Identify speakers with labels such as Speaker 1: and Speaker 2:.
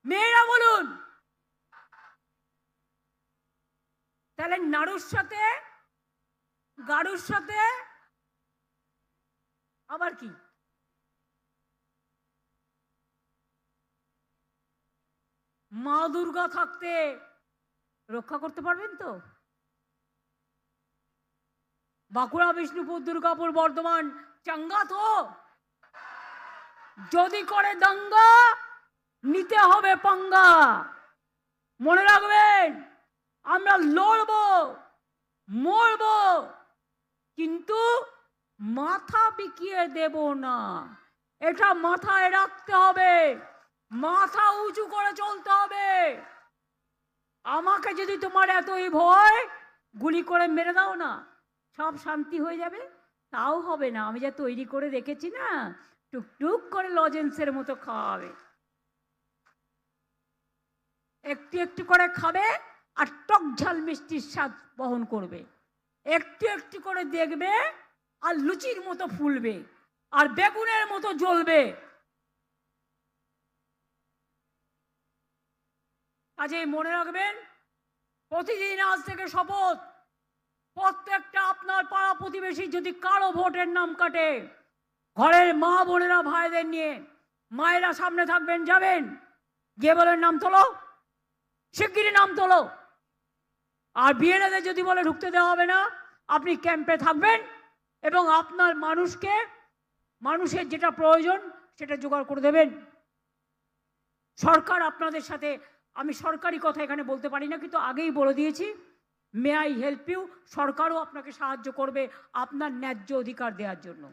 Speaker 1: মেয়েরা বলুন, তাহলে নাড়ুর সাথে গাড়ুর সাথে আবার কি? মা দুর্গা থাকতে রক্ষা করতে পারবেন তো? বাঁকুড়া, বিষ্ণুপুর, দুর্গাপুর, বর্ধমান চাঙ্গা তো? যদি করে দাঙ্গা নিতে হবে পাঙ্গা। মনে রাখবেন, আমরা লড়বো, মরবো, কিন্তু মাথা বিকিয়ে দেব না। এটা মাথায় রাখতে হবে, মাথা উঁচু করে চলতে হবে। আমাকে যদি তোমার এতই ভয়, গুলি করে মেরে দাও না, সব শান্তি হয়ে যাবে। তাও হবে না, আমি যা তৈরি করে রেখেছি না, টুকটুক করে লজেন্সের মতো খাওয়াবে। একটু একটু করে খাবে আর টক ঝাল মিষ্টির স্বাদ বহন করবে। একটু একটু করে দেখবে আর লুচির মতো ফুলবে আর বেগুনের মতো জ্বলবে। কাজেই মনে রাখবেন, প্রতিদিন আজ থেকে শপথ, প্রত্যেকটা আপনার পাড়া প্রতিবেশী যদি কারো ভোটের নাম কাটে, ঘরের মা বোনেরা ভাইদের নিয়ে, মায়েরা সামনে থাকবেন, যাবেন, গিয়ে বলেন নাম তোলো, শিগগিরই নাম তোলো। আর বিএলএদের যদি বলে ঢুকতে দেওয়া হবে না, আপনি ক্যাম্পে থাকবেন এবং আপনার মানুষের যেটা প্রয়োজন সেটা জোগাড় করে দেবেন। সরকার আপনাদের সাথে, আমি সরকারি কথা এখানে বলতে পারি না, কিন্তু আগেই বলে দিয়েছি, মে আই হেল্প ইউ, সরকারও আপনাকে সাহায্য করবে আপনার ন্যায্য অধিকার দেওয়ার জন্য।